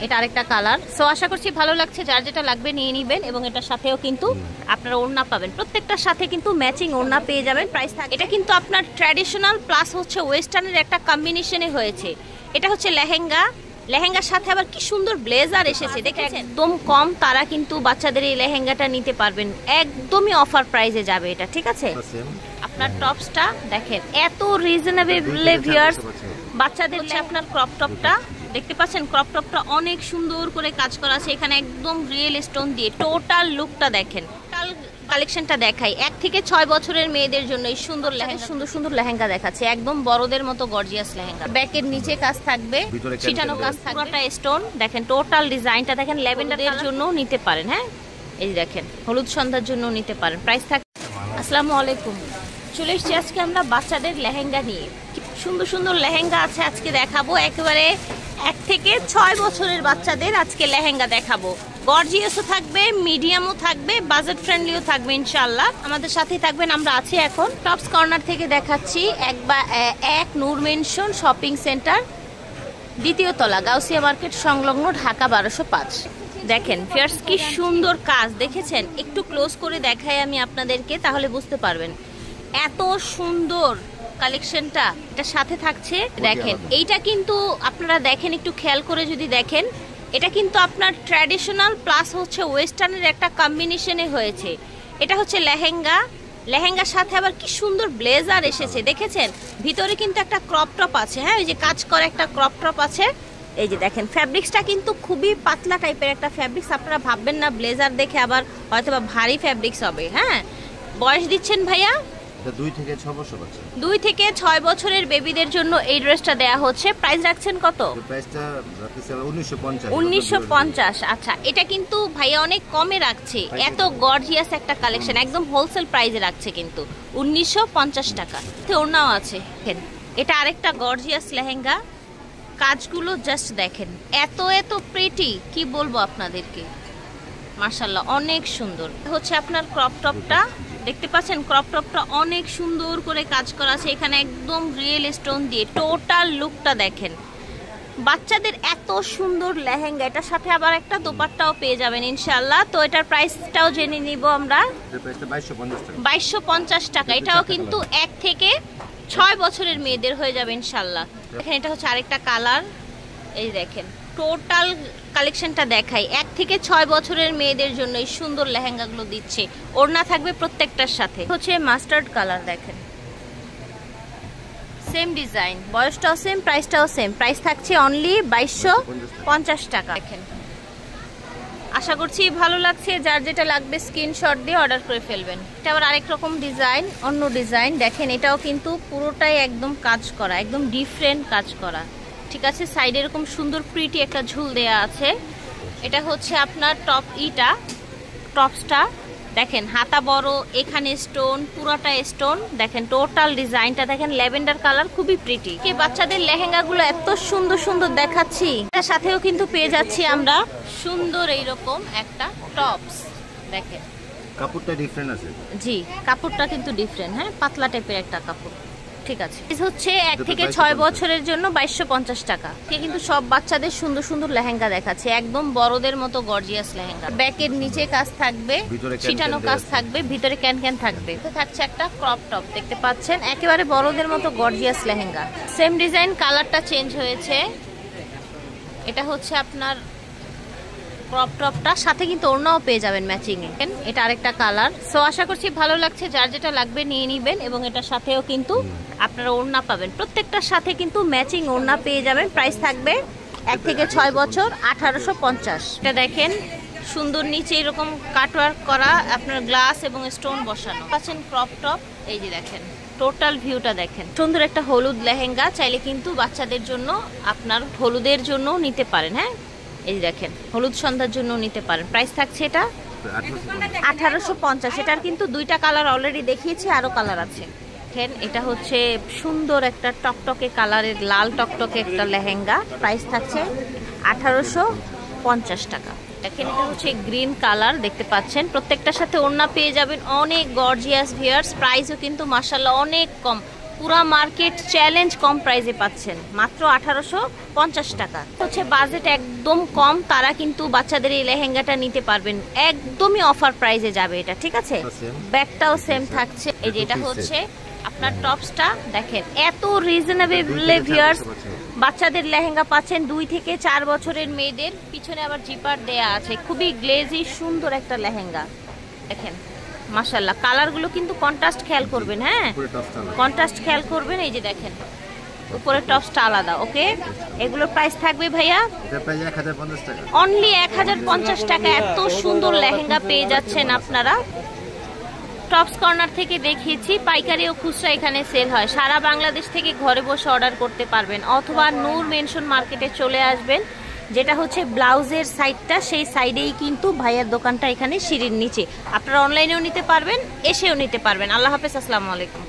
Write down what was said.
এটা আরেকটা colour. So আশা করছি ভালো লাগছে, যার যেটা লাগবে নিয়ে নিবেন এবং এটার সাথেও কিন্তু আপনারা ওড়না পাবেন, প্রত্যেকটার সাথে কিন্তু ম্যাচিং ওড়না পেয়ে যাবেন। প্রাইস থাকে, এটা কিন্তু আপনার ট্র্যাডিশনাল প্লাস হচ্ছে ওয়েস্টার্নের একটা কম্বিনেশনে হয়েছে। এটা হচ্ছে লেহেঙ্গা, লেহেঙ্গার সাথে আবার কি সুন্দর ব্লেজার এসেছে দেখেছেন, একদম কম তারা কিন্তু বাচ্চাদের এই লেহেঙ্গাটা নিতে পারবেন, একদমই অফার প্রাইসে যাবে এটা, ঠিক আছে। আপনার টপসটা দেখেন এত রিজনেবল ভিউয়ার্স, বাচ্চাদের হচ্ছে আপনার ক্রপ টপটা দেখতে পাচ্ছেন, ক্রপ টপটা অনেক সুন্দর করে কাজ করা আছে, এখানে একদম রিয়েল স্টোন দিয়ে টোটাল লুকটা দেখেন। কালেকশনটা দেখাই 1 থেকে 6 বছরের মেয়েদের জন্য এই সুন্দর লেহেঙ্গা, সুন্দর সুন্দর লেহেঙ্গা দেখাচ্ছে, একদম বড়দের মতো গর্জিয়াস লেহেঙ্গা। ব্যাকের নিচে কাজ থাকবে, ছিটানো কাজ থাকবে, পুরোটা স্টোন দেখেন, টোটাল ডিজাইনটা দেখেন। ল্যাভেন্ডারের জন্য নিতে পারেন, হ্যাঁ এই দেখেন, হলুদ সন্ধ্যার জন্য নিতে পারেন। প্রাইস থাকে। আসসালামু আলাইকুম, চলে এসেছি আজকে আমরা বাচ্চাদের লেহেঙ্গা নিয়ে, সুন্দর সুন্দর লেহেঙ্গা আছে আজকে দেখাবো, একেবারে 1 থেকে 6 বছরের বাচ্চাদের আজকে লেহেঙ্গা দেখাবো। গর্জিয়াসও থাকবে, মিডিয়ামও থাকবে, বাজেট ফ্রেন্ডলিও থাকবে ইনশাআল্লাহ। আমাদের সাথেই থাকবেন, আমরা আছি এখন টপস কর্নার থেকে দেখাচ্ছি। 1 নূর মেনশন শপিং সেন্টার, 2য় তলা, গাউসিয়া মার্কেট সংলগ্ন, ঢাকা 1205। দেখেন ফিয়ার্স কি সুন্দর কাজ দেখেছেন, একটু ক্লোজ করে দেখাই আমি আপনাদেরকে, তাহলে বুঝতে পারবেন এত সুন্দর কালেকশনটা। এটার সাথে থাকছে দেখেন, এইটা কিন্তু আপনারা দেখেন একটু খেয়াল করে যদি দেখেন, এটা কিন্তু আপনার ট্র্যাডিশনাল প্লাস হচ্ছে ওয়েস্টার্নের একটা কম্বিনেশনে হয়েছে। এটা হচ্ছে লেহেঙ্গা, লেহেঙ্গার সাথে আবার কি সুন্দর ব্লেজার এসেছে দেখেছেন, ভিতরে কিন্তু একটা ক্রপ টপ আছে, হ্যাঁ ওই যে কাজ করে একটা ক্রপ টপ আছে। এই যে দেখেন ফ্যাব্রিক্সটা কিন্তু খুবই পাতলা টাইপের একটা ফ্যাব্রিক্স, আপনারা ভাববেন না ব্লেজার দেখে আবার হয়তো বা ভারী ফ্যাব্রিক্স হবে। হ্যাঁ বয়স দিচ্ছেন ভাইয়া 2 থেকে 6 বছর বাচ্চা, 2 থেকে 6 বছরের বেবিদের জন্য এই ড্রেসটা দেয়া হচ্ছে। প্রাইস রাখছেন কত? প্রাইসটা রাখছি 1950। 1950। আচ্ছা, এটা কিন্তু ভাইয়া অনেক কমে রাখছে, এত গর্জিয়াস একটা কালেকশন, একদম হোলসেল প্রাইসে রাখছে কিন্তু 1950 টাকা। ওড়নাও আছে, এটা আরেকটা গর্জিয়াস লেহেঙ্গা, কাজগুলো জাস্ট দেখেন, এত এত প্রিটি, কি বলবো আপনাদেরকে, মাশাআল্লাহ অনেক সুন্দর। হচ্ছে আপনার ক্রপ টপটা দেখতে পাচ্ছেন, ক্রপ টপটা অনেক সুন্দর করে কাজ করা আছে, এখানে একদম রিয়েল স্টোন দিয়ে টোটাল লুকটা দেখেন। বাচ্চাদের এত সুন্দর লেহেঙ্গা, এটার সাথে আবার একটা দোপাট্টাও পেয়ে যাবেন ইনশাআল্লাহ। তো এটার প্রাইসটাও জেনে নিব আমরা, 2250 টাকা। এটাও কিন্তু 1 থেকে 6 বছরের মেয়েদের হয়ে যাবে ইনশাআল্লাহ। দেখেন এটা হচ্ছে আরেকটা কালার, এই দেখেন টোটাল কালেকশনটা দেখাই, 1 থেকে 6 বছরের মেয়েদের জন্য এই সুন্দর লেহেঙ্গাগুলো দিচ্ছে, ওড়না থাকবে প্রত্যেকটার সাথে। হচ্ছে মাস্টার্ড কালার, দেখেন সেম ডিজাইন, বয়সটাও সেম, প্রাইসটাও সেম। প্রাইস থাকছে অনলি 2250 টাকা। দেখেন আশা করছি ভালো লাগছে, যার যেটা লাগবে স্ক্রিনশট দিয়ে অর্ডার করে ফেলবেন। এটা আবার আরেক রকম ডিজাইন, অন্য ডিজাইন দেখেন, এটাও কিন্তু পুরোটাই একদম কাজ করা, একদম ডিফারেন্ট কাজ করা, ঠিক আছে। সাইডে এরকম সুন্দর প্রিটি একটা ঝুল দেয়া আছে। এটা হচ্ছে আপনার টপসটা দেখেন, হাতা বড়, এখানে স্টোন, পুরোটা স্টোন দেখেন, টোটাল ডিজাইনটা দেখেন, ল্যাভেন্ডার কালার, খুবই প্রিটি। এই বাচ্চাদের লেহেঙ্গাগুলো এত সুন্দর সুন্দর দেখাচ্ছি, এটার সাথেও কিন্তু পেয়ে যাচ্ছি আমরা সুন্দর এইরকম একটা টপস। দেখেন কাপড়টা ডিফারেন্ট আছে, জি কাপড়টা কিন্তু ডিফারেন্ট, হ্যাঁ পাতলা টাইপের একটা কাপড়, ঠিক আছে। হচ্ছে 1 থেকে 6 বছরের জন্য 2250 টাকা। কিন্তু সব বাচ্চাদের সুন্দর সুন্দর লেহেঙ্গা দেখাচ্ছে, একদম বড়দের মতো গর্জিয়াস লেহেঙ্গা। ব্যাকের নিচে কাজ থাকবে, ছিটানো কাজ থাকবে, ভিতরে ক্যান ক্যান থাকবে। থাকছে একটা ক্রপ টপ দেখতে পাচ্ছেন, একেবারে বড়দের মতো গর্জিয়াস লেহেঙ্গা। সেম ডিজাইন, কালারটা চেঞ্জ হয়েছে। এটা হচ্ছে আপনার ক্রপ টপটা, সাথে কিন্তু ওড়নাও পেয়ে যাবেন ম্যাচিং এ। এটা আরেকটা কালার। সো আশা করছি ভালো লাগছে, যার যেটা লাগবে নিয়ে নিবেন এবং এটার সাথেও কিন্তু আপনারা ওড়না পাবেন, প্রত্যেকটার সাথে কিন্তু ম্যাচিং ওড়না পেয়ে যাবেন। প্রাইস থাকবে 1 থেকে 6 বছর 1850। এটা দেখেন সুন্দর, নিচে এরকম কাটওয়ার্ক করা, আপনার গ্লাস এবং স্টোন বসানো পাচ্ছেন ক্রপ টপ। এই যে দেখেন টোটাল ভিউটা দেখেন, সুন্দর একটা হলুদ লেহেঙ্গা, চাইলে কিন্তু বাচ্চাদের জন্য আপনার হলুদের জন্য নিতে পারেন, হ্যাঁ এই দেখেন হলুদ সন্ধ্যার জন্য নিতে পারেন। প্রাইস থাকছে এটা 1850। এটার কিন্তু 2টা কালার অলরেডি দেখিয়েছি, আরো কালার আছে। দেখেন এটা হচ্ছে সুন্দর একটা টকটকে কালারের, লাল টকটকে একটা লেহেঙ্গা, প্রাইস থাকছে 1850 টাকা। দেখেন এটা হচ্ছে গ্রিন কালার, দেখতে পাচ্ছেন প্রত্যেকটার সাথে ওড়না পেয়ে যাবেন, অনেক গর্জিয়াস ভিউয়ার্স। প্রাইসও কিন্তু মাশাআল্লাহ অনেক কম, পুরা মার্কেট চ্যালেঞ্জ কম প্রাইসে পাচ্ছেন, মাত্র 1850 টাকা। হচ্ছে বাজেট একদম কম, তারা কিন্তু বাচ্চাদের এই লেহেঙ্গাটা নিতে পারবেন, একদমই অফার প্রাইসে যাবে এটা, ঠিক আছে। ব্যাগটাও সেম থাকছে। এই যে এটা হচ্ছে আপনার টপসটা, দেখেন এত রিজনেবল ভিউয়ার্স, বাচ্চাদের লেহেঙ্গা পাচ্ছেন 2 থেকে 4 বছরের মেয়েদের, পিছনে আবার জিপার দেয়া আছে, খুবই গ্লেজি সুন্দর একটা লেহেঙ্গা। দেখেন মাশাআল্লাহ, কালারগুলো কিন্তু কন্ট্রাস্ট খেয়াল করবেন, হ্যাঁ কন্ট্রাস্ট খেয়াল করবেন। এই যে দেখেন উপরের টপসটা আলাদা, ওকে। এগুলোর প্রাইস থাকবে ভাইয়া এটা প্রাইস 1050 টাকা, অনলি 1050 টাকা। এত সুন্দর লেহেঙ্গা পেয়ে যাচ্ছেন আপনারা। টপস কর্নার থেকে দেখিয়েছি, পাইকারি ও খুচরা এখানে সেল হয়। সারা বাংলাদেশ থেকে ঘরে বসে অর্ডার করতে পারবেন, অথবা নূর মেনশন মার্কেটে চলে আসবেন, যেটা হচ্ছে ব্লাউজের সাইডটা, সেই সাইডেই কিন্তু ভাইয়ার দোকানটা এখানে সিঁড়ির নিচে। আপনারা অনলাইনেও নিতে পারবেন, এসেও নিতে পারবেন। আল্লাহ হাফেজ, আসসালামু আলাইকুম।